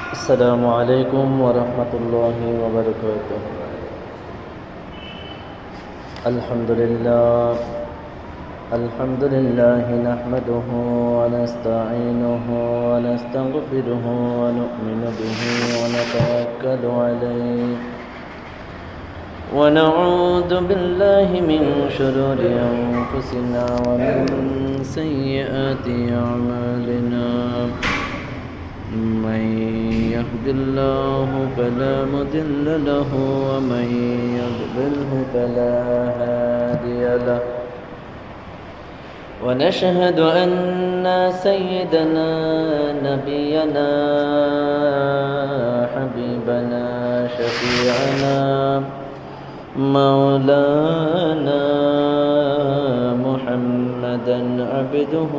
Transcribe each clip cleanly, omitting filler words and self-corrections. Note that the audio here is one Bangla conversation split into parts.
السلام عليكم ورحمة الله وبركاته. الحمد لله نحمده ونستعينه ونستغفره ونؤمن به ونتوكل عليه ونعوذ بالله من شرور أنفسنا ومن سيئات أعمالنا. من يهد الله فلا مضل له ومن يضلله فلا هادي له. ونشهد أن سيدنا نبينا حبيبنا شفيعنا مولانا محمدا عبده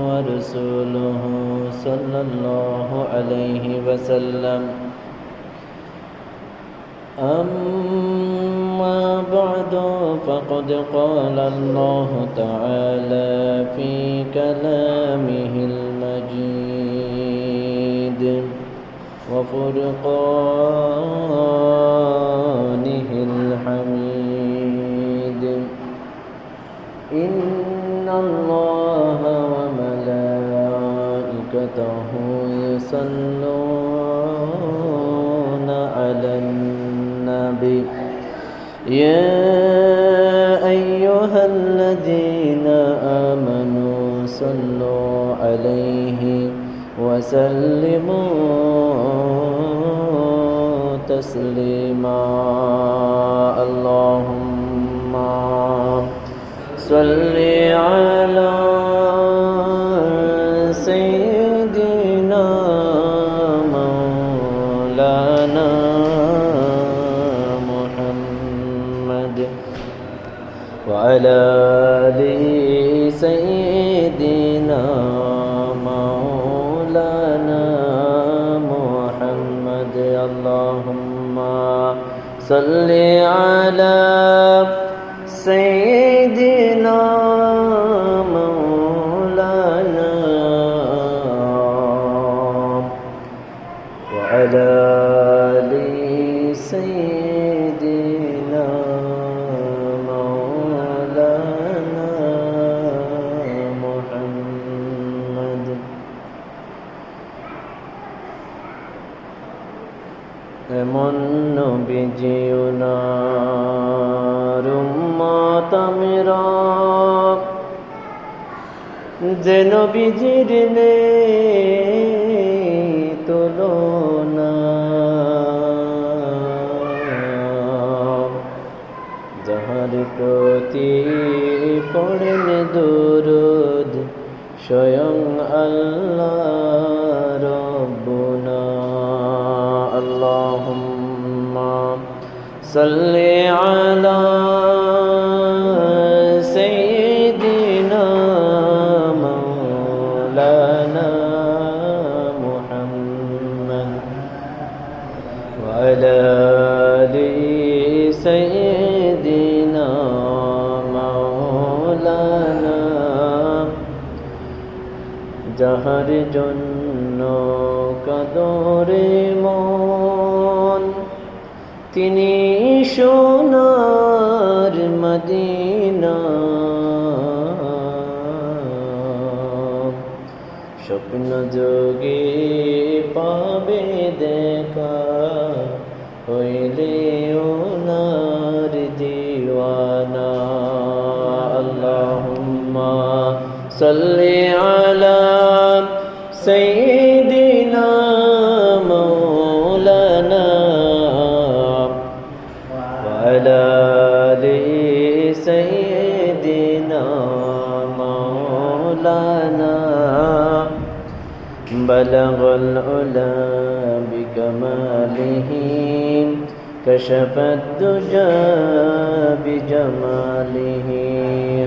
ورسوله صلى الله عليه وسلم. أما بعد فقد قال الله تعالى في كلامه المجيد وفرقانه الحميد. إن الله وملائكته يصلون على النبي يا أيها الذين آمنوا صلوا عليه وسلموا تسليما. اللهم صل على سيدنا مولانا محمد وعلى آل سيدنا مولانا محمد. اللهم صل على سيدنا مولانا وعلى آل سيدنا مولانا محمد. এমন নবীজিও না উম্মতমেরা যে নবীজির নেই তুলনা, যাহার প্রতি পড়েন দুরূদ স্বয়ং আল্লাহ রব্বুনা। আল্লাহুম্মা সাল্লি আলা সাইয়্যিদিনা মাওলানা মুহাম্মদ ওয়া আলা আলি সাইয়্যিদিনা মাওলানা। যাহার জন্য কাঁদরে মন তিনি সোনার মদিনা, স্বপ্ন যোগে পাবে দেখা হইলে ওনার দিওয়ানা। আল্লাহুম্মা সাল্লি আলা সাইয়্যিদিনা মাওলানা ওয়া আলা আলি সাইয়্যিদিনা মাওলানা। বালাগাল উলা বিকামালিহি কাশাফাদ দুজা বিজামালিহি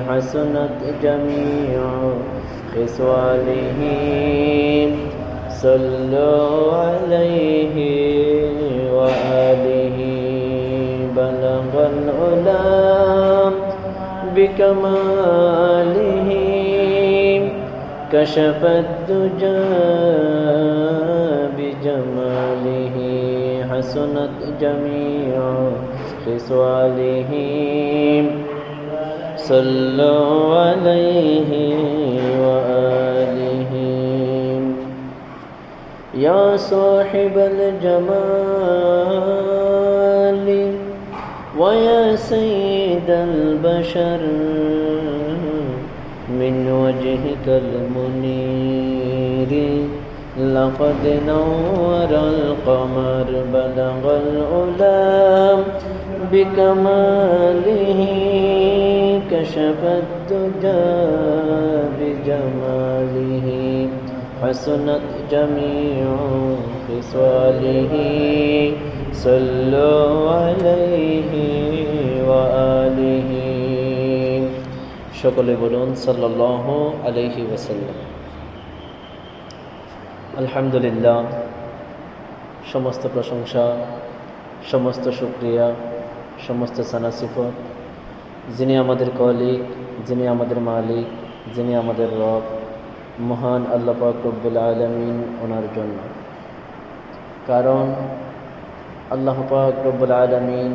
হাসানাত জামিউ خصاله صلوا عليه وآله. بلغ العلا بكماله كشف الدجى جماله حسنت جميع خصاله صلوا عليه وآله يا صاحب الجمال ويا سيد البشر من وجهك المنير لقد نور القمر بلغ العلا بكماله كشف الدجى بجماله حسنت جميع خصاله صلوا عليه وآله সকলে বলুন সাল্লাল্লাহু আলাইহি ওয়াসাল্লাম। আলহামদুলিল্লাহ, সমস্ত প্রশংসা, সমস্ত শুকরিয়া, সমস্ত সানা সিফত যিনি আমাদের খলিক, যিনি আমাদের মালিক, যিনি আমাদের রব, মহান আল্লাহ পাক রব্বুল আলামিন ওনার জন্য। কারণ আল্লাহ পাক রব্বুল আলামিন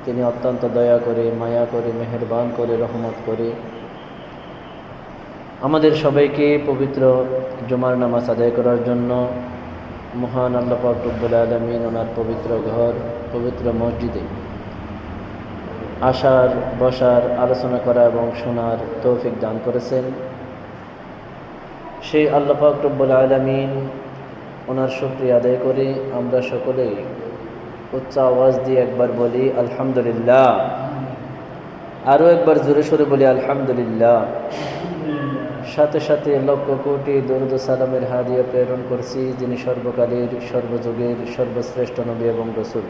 তিনি অত্যন্ত দয়া করে, মায়া করে, মেহেরবান করে, রহমত করে আমাদের সবাইকে পবিত্র জুমার নামাজ আদায় করার জন্য মহান আল্লাহ পাক রব্বুল আলামিন ওনার পবিত্র ঘর, পবিত্র মসজিদে আসার, বসার, আলোচনা করা এবং শোনার তৌফিক দান করেছেন। সেই আল্লাহ পাক রব্বুল আলামিন ওনার শুকরিয়া আদায় করে আমরা সকলেই উচ্চ আওয়াজ দিয়ে একবার বলি আলহামদুলিল্লাহ। আরও একবার জোরে সোরে বলি আলহামদুলিল্লাহ। সাথে সাথে লক্ষ কোটি দরুদ ও সালামের হাদিয়া প্রেরণ করছি যিনি সর্বকালের, সর্বযুগের সর্বশ্রেষ্ঠ নবী এবং রসুল,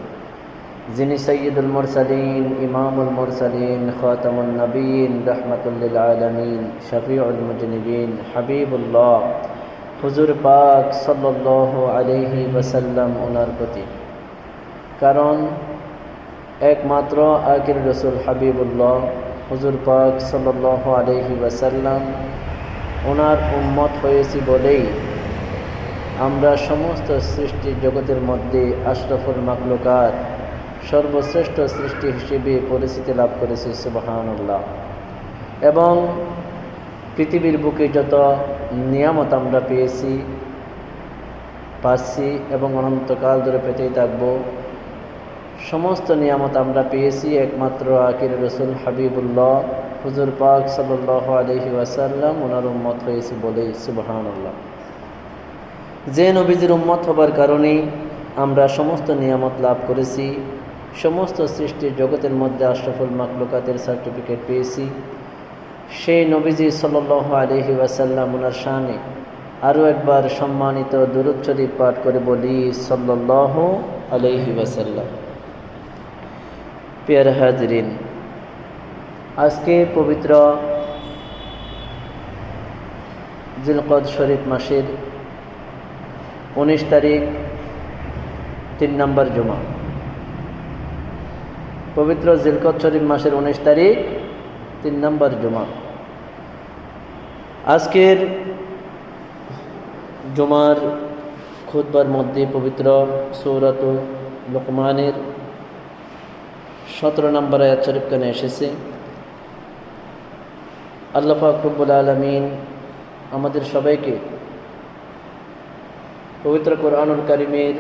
যিনি সৈয়দুল মুরসালিন, ইমামুল মুরসালিন, খাতামুন নবীন, রাহমাতুল লিল আলামিন, শফিউল মুজনিবিন, হাবিবুল্লাহ হুজুর পাক সাল্লাল্লাহু আলাইহি ওয়াসাল্লাম ওনার প্রতি। কারণ একমাত্র আখির রসুল হাবিবুল্লাহ হুজুর পাক সাল্লাল্লাহু আলাইহি ওয়াসাল্লাম ওনার উম্মত হয়েছি বলেই আমরা সমস্ত সৃষ্টি জগতের মধ্যে আশরাফুল মাখলুকাত, সর্বশ্রেষ্ঠ সৃষ্টি হিসেবে পরিচিতি লাভ করেছি, সুবহানাল্লাহ। এবং পৃথিবীর বুকে যত নিয়ামত আমরা পেয়েছি, পাচ্ছি এবং অনন্তকাল ধরে পেতেই থাকব, সমস্ত নিয়ামত আমরা পেয়েছি একমাত্র আখির রসুল হাবিবুল্লাহ হুজুর পাক সাল্লাল্লাহু আলাইহি ওয়াসাল্লাম ওনার উম্মত হয়েছি বলেই, সুবহানাল্লাহ। যে নবীজির উম্মত হবার কারণেই আমরা সমস্ত নিয়ামত লাভ করেছি, সমস্ত সৃষ্টির জগতের মধ্যে আশরাফুল মাখলুকাতের সার্টিফিকেট পেয়েছি। সেই নবীজি সাল্লাল্লাহু আলাইহি ওয়াসাল্লাম ওনার শানে আরও একবার সম্মানিত দুরূদ শরীফ পাঠ করে বলি সাল্লাল্লাহু আলাইহি ওয়াসাল্লাম। প্রিয় হাজরিন, আজকে পবিত্র জিলকদ শরীফ মাসের 19 তারিখ, 3 নম্বর জুমা। পবিত্র জিলকদ শরীফ মাসের 19 তারিখ, 3 নম্বর জুমা। আজকের জুমার খুতবার মধ্যে পবিত্র সূরাত লুকমানের 17 নম্বর আয়াত শরীফ কানে এসেছে। আল্লাহ পাক রব্বুল আলামিন আমাদের সবাইকে পবিত্র কোরআনুল কারীমের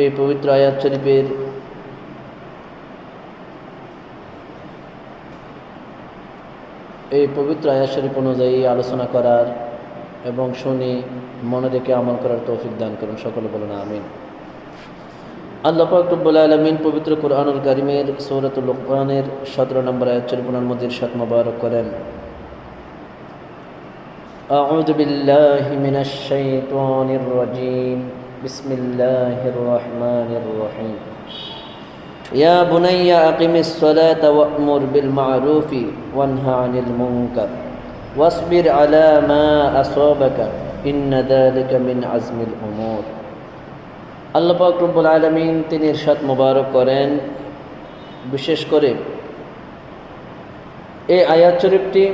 এই পবিত্র আয়াত শরীফের এই পবিত্র আয়াত শরীফ অনুযায়ী আলোচনা করার এবং শুনে মনে রেখে আমল করার তৌফিক দান করুন। সকলে বলুন আমিন। আল্লাহ পাক রব্বুল আলামিন পবিত্র কোরআনুল কারীমের সূরাতুল লুকমানের 17 নম্বর আয়াত শরীফের মধ্যে ইরশাদ মুবারক করেন, আউযু বিল্লাহি মিনাশ শাইতানির রাজীম, বিসমিল্লাহির রহমানির রহিম। ইয়া বুনাইয়া আকিমিস সালাতা ওয়া'মুর বিল মা'রুফি ওয়ানহা আনিল মুনকার ওয়াসবির আলা মা আসাবাকা ইন্না যালিকা মিন আজমিল উমুর। আল্লাহ পাক রব্বুল আলামিন তিনি ইরশাদ মুবারক করেন, বিশেষ করে এই আয়াত শরীফটি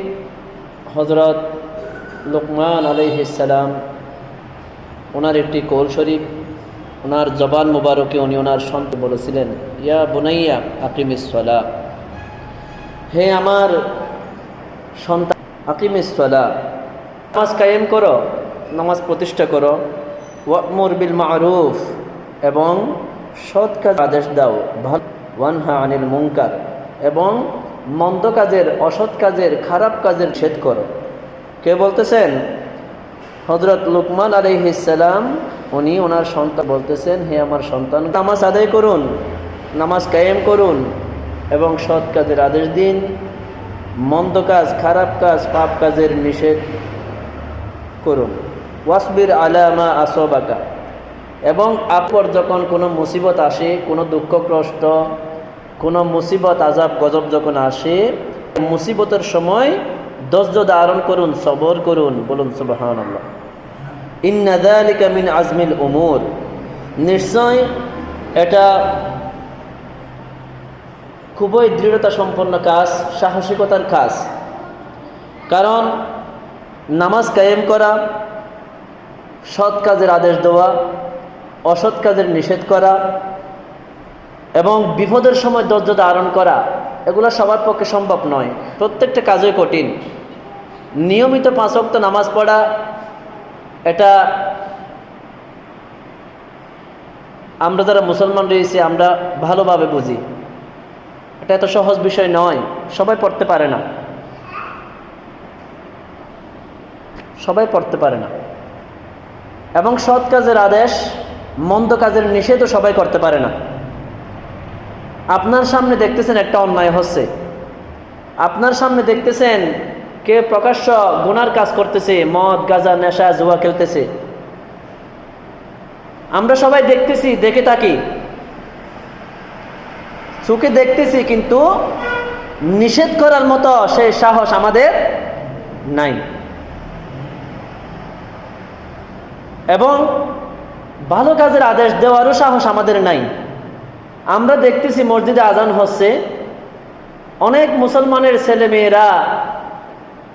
হযরত লুকমান আলাইহিস সালাম ওনার একটি কৌল শরীফ, ওনার জবান মুবারকে উনি ওনার সন্তান বলেছিলেন, ইয়া বুনাইয়া আকিমিস সালাহ, হে আমার সন্তান, আকিমিস সালাহ, নামাজ কায়েম করো, নামাজ প্রতিষ্ঠা করো, ওয়া'মুর বিল মা'রুফ, এবং সৎ কাজ আদেশ দাও, ওয়ানহা আনিল মুনকার, এবং মন্দ কাজের, অসৎ কাজের, খারাপ কাজের নিষেধ করো। কে বলতেছেন? হযরত লুকমান আলাইহিস সালাম। উনি ওনার সন্তান বলতেছেন, হে আমার সন্তান, নামাজ আদায় করুন, নামাজ কায়েম করুন এবং সৎ কাজের আদেশ দিন, মন্দ কাজ, খারাপ কাজ, পাপ কাজের নিষেধ করুন। ওয়াসবির আলা মা আসাবাকা, এবং আপর যখন কোনো মুসিবত আসে, কোনো দুঃখ কষ্ট, কোনো মুসিবত, আযাব, গজব যখন আসে, মুসিবতের সময় ধৈর্য ধারণ করুন, সবর করুন। বলুন সুবহানাল্লাহ। ইন্না যালিকা মিন আজমিল উমুর, নিশ্চয় এটা খুবই দৃঢ়তা সম্পন্ন কাজ, সাহসিকতার কাজ। কারণ নামাজ কায়েম করা, সৎ কাজের আদেশ দেওয়া, অসৎ কাজের নিষেধ করা এবং বিপদের সময় ধৈর্য ধারণ করা, এগুলো সবার পক্ষে সম্ভব নয়। প্রত্যেকটা কাজই কঠিন। নিয়মিত 5 ওয়াক্ত নামাজ পড়া, এটা আমরা যারা মুসলমান রয়েছি আমরা ভালোভাবে বুঝি, এটা এত সহজ বিষয় নয়, সবাই পড়তে পারে না, সবাই পড়তে পারে না। এবং সৎ কাজের আদেশ, মন্দ কাজের নিষেধও সবাই করতে পারে না। আপনার সামনে দেখতেছেন একটা অন্যায় হচ্ছে, আপনার সামনে দেখতেছেন কে প্রকাশ্য গুনার কাজ করতেছে, মদ, গাঁজা, নেশা, জুয়া খেলতেছে, আমরা সবাই দেখতেছি, দেখে থাকি, চোখে দেখতেছি, কিন্তু নিষেধ করার মতো সেই সাহস আমাদের নাই। এবং ভালো কাজের আদেশ দেওয়ারও সাহস আমাদের নাই। আমরা দেখতেছি মসজিদে আজান হচ্ছে, অনেক মুসলমানের ছেলে মেয়েরা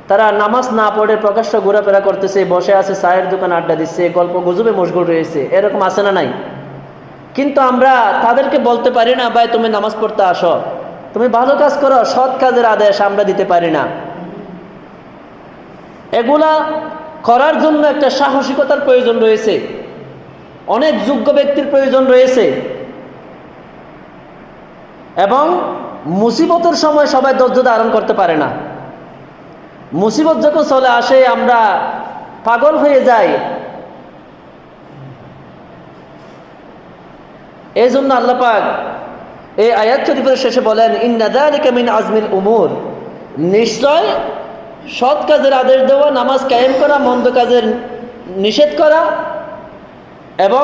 তারা নামাজ না পড়ে প্রকাশ্য ঘোরাফেরা করতেছে, বসে আছে, চায়ের দোকান আড্ডা দিচ্ছে, গল্প গুজবে মশগুল রয়েছে, এরকম আছে না নাই? কিন্তু আমরা তাদেরকে বলতে পারি না, ভাই তুমি নামাজ পড়তে আসো, তুমি ভালো কাজ করো, সৎ কাজের আদেশ আমরা দিতে পারি না। এগুলা করার জন্য একটা সাহসিকতার প্রয়োজন রয়েছে, অনেক যোগ্য ব্যক্তির প্রয়োজন রয়েছে। এবং মুসিবতের সময় সবাই ধৈর্য ধারণ করতে পারে না। মুসিবত যখন চলে আসে আমরা পাগল হয়ে যাই। এই জন্য আল্লাহ পাক এই আয়াত শরীফের শেষে বলেন, ইন্না যালিকা মিন আজমিল উমুর, নিশ্চয় সৎ কাজের আদেশ দেওয়া, নামাজ কায়েম করা, মন্দ কাজের নিষেধ করা এবং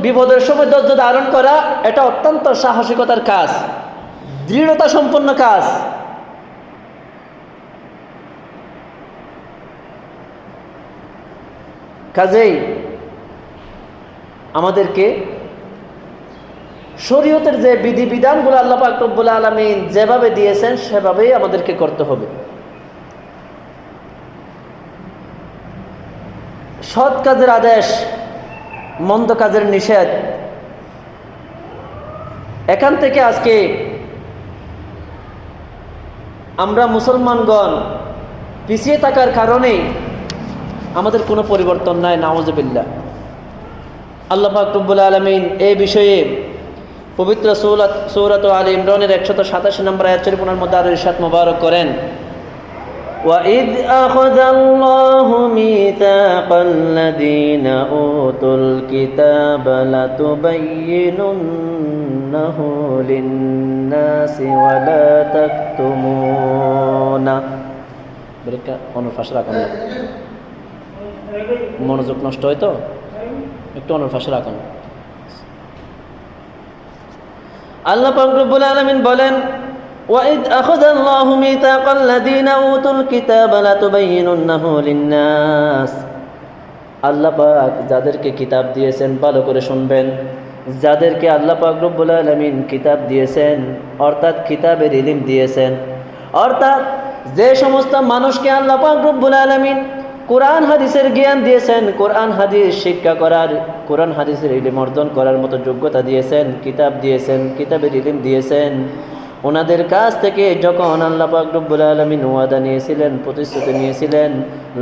বিপদের সময় ধৈর্য ধারণ করা, এটা অত্যন্ত সাহসিকতার কাজ, দৃঢ়তা সম্পন্ন কাজ। কাজেই আমাদেরকে শরীয়তের যে বিধিবিধানগুলো আল্লাহ পাক রব্বুল আলামিন যেভাবে দিয়েছেন সেভাবেই আমাদেরকে করতে হবে। সৎ কাজের আদেশ, মন্দ কাজের নিষেধ, এখান থেকে আজকে আমরা মুসলমানগণ পিছিয়ে থাকার কারণে আমাদের কোনো পরিবর্তন নাই, নাউযুবিল্লাহ। আল্লাহ পাক রব্বুল আলামিন এই বিষয়ে পবিত্র সূরাত আলে ইমরানের 187 নম্বর আয়াত শরীফের মধ্যে আরো ইরশাদ মুবারক করেন, وَإِذْ أَخَذَ اللَّهُ مِيثَاقَ الَّذِينَ أُوتُوا الْكِتَابَ لَتُبَيِّنُنَّهُ لِلنَّاسِ وَلَا تَكْتُمُونَهُ। ব্রেকটা অনফাস রাখুন, মনোযোগ নষ্ট হয় তো, একটু অনফাস রাখুন। আল্লাহ পাক রব্বুল আলামিন বলেন, وَإِذْ أَخَذَ اللَّهُ مِيثَاقَ الَّذِينَ أُوتُوا الْكِتَابَ لَتُبَيِّنُنَّهُ لِلنَّاسِ। আল্লাহ পাক যাদেরকে কিতাব দিয়েছেন, ভালো করে শুনবেন, যাদেরকে আল্লাহ পাক রব্বুল আলামিন কিতাব দিয়েছেন, অর্থাৎ কিতাবের ইলম দিয়েছেন, অর্থাৎ যে সমস্ত মানুষকে আল্লাহ পাক রব্বুল আলামিন কোরআন হাদিসের জ্ঞান দিয়েছেন, কোরআন হাদিস শিক্ষা করার, কোরআন হাদিসের ইলম অর্জন করার মতো যোগ্যতা দিয়েছেন, কিতাব দিয়েছেন, কিতাবের ইলম দিয়েছেন। ওনাদের কাছ থেকে যখন আল্লাহ পাক রব্বুল আলামিন ওয়াদা নিয়েছিলেন, প্রতিশ্রুতি নিয়েছিলেন,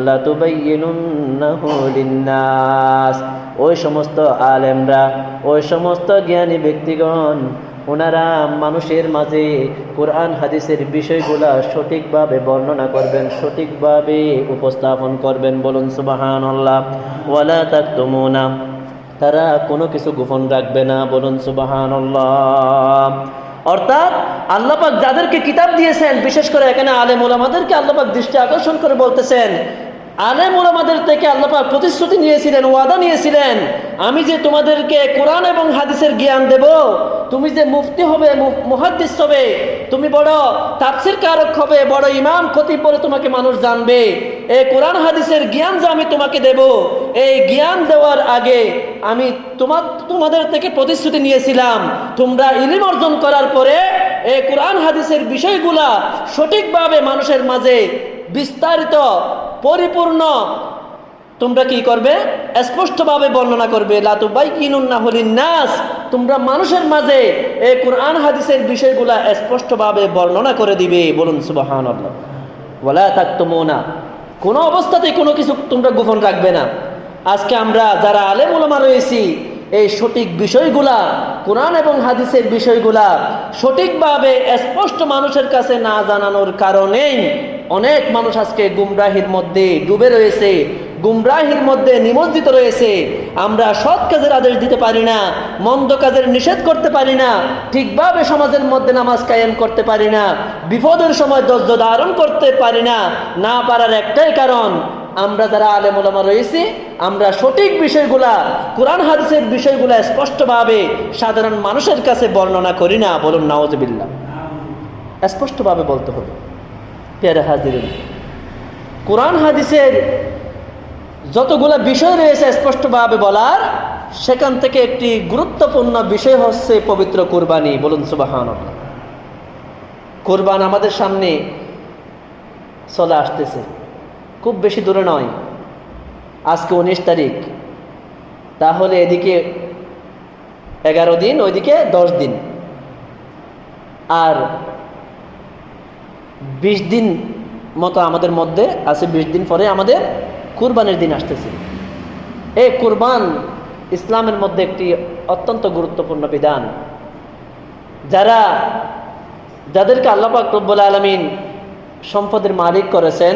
লাতুবাইয়িনুন্নাহু লিন্নাস, ওই সমস্ত আলেমরা, ওই সমস্ত জ্ঞানী ব্যক্তিগণ, ওনারা মানুষের মাঝে কোরআন হাদিসের বিষয়গুলা সঠিকভাবে বর্ণনা করবেন, সঠিকভাবে উপস্থাপন করবেন। বলুন সুবহানাল্লাহ। ওয়ালা তাকতুমুনা, তারা কোনো কিছু গোপন রাখবে না। বলুন সুবহানাল্লাহ। অর্থাৎ আল্লাহ পাক যাদেরকে কিতাব দিয়েছেন, বিশেষ করে এখানে আলেম ওলামাদেরকে আল্লাহ পাক দৃষ্টি আকর্ষণ করে বলতেছেন, আলেম ওলামাদের থেকে আল্লাহ পাক প্রতিশ্রুতি নিয়েছিলেন, ওয়াদা নিয়েছিলেন, আমি যে তোমাদেরকে কোরআন এবং হাদিসের জ্ঞান দেব, তুমি যে মুফতি হবে, মুহাদ্দিস হবে, তুমি বড় তাফসীর কারক হবে, বড় ইমাম খতিব বলে তোমাকে মানুষ জানবে, এই কোরআন হাদিসের জ্ঞান যে আমি তোমাকে দেব, এই জ্ঞান দেওয়ার আগে আমি তোমাদের থেকে প্রতিশ্রুতি নিয়েছিলাম, তোমরা ইলম অর্জন করার পরে এই কোরআন হাদিসের বিষয়গুলা সঠিকভাবে মানুষের মাঝে বিস্তারিত, পরিপূর্ণ তোমরা কি করবে? স্পষ্টভাবে বর্ণনা করবে। লাতুবাইয়িনুন্নাহু লিন্নাস, তোমরা মানুষের মাঝে এই কোরআন হাদিসের বিষয়গুলা স্পষ্টভাবে বর্ণনা করে দিবে। বলুন সুবহানাল্লাহ। ওয়ালা তাকতুমুনা, কোনো অবস্থাতেই কোনো কিছু তোমরা গোপন রাখবে না। আজকে আমরা যারা আলেম ওলামা রয়েছি, এই সঠিক বিষয়গুলা, কোরআন এবং হাদিসের বিষয়গুলা সঠিকভাবে স্পষ্ট মানুষের কাছে না জানানোর কারণেই অনেক মানুষ আজকে গুমরাহির মধ্যে ডুবে রয়েছে, গুমরাহির মধ্যে নিমজ্জিত রয়েছে। আমরা সৎ কাজের আদেশ দিতে পারি না, মন্দ কাজের নিষেধ করতে পারি না, ঠিকভাবে সমাজের মধ্যে নামাজ কায়েম করতে পারি না, বিপদের সময় ধৈর্য ধারণ করতে পারি না। না পারার একটাই কারণ, আমরা যারা আলেম ওলামা রয়েছি, আমরা সঠিক বিষয়গুলা, কোরআন হাদিসের বিষয়গুলা স্পষ্টভাবে সাধারণ মানুষের কাছে বর্ণনা করি না। বলুন নাউজুবিল্লাহ। স্পষ্টভাবে বলতে হবে। প্যারা হাজিরিন, কোরআন হাদিসের যতগুলা বিষয় রয়েছে স্পষ্টভাবে বলার, সেখান থেকে একটি গুরুত্বপূর্ণ বিষয় হচ্ছে পবিত্র কুরবানি। বলুন সুবহানাল্লাহ। কুরবান আমাদের সামনে চলে আসতেছে, খুব বেশি দূরে নয়। আজকে 19 তারিখ, তাহলে এদিকে 11 দিন, ওইদিকে 10 দিন, আর 20 দিন মতো আমাদের মধ্যে আছে। 20 দিন পরে আমাদের কুরবানের দিন আসতেছে। এই কুরবান ইসলামের মধ্যে একটি অত্যন্ত গুরুত্বপূর্ণ বিধান। যাদেরকে আল্লাহ পাক রব্বুল আলামিন সম্পদের মালিক করেছেন,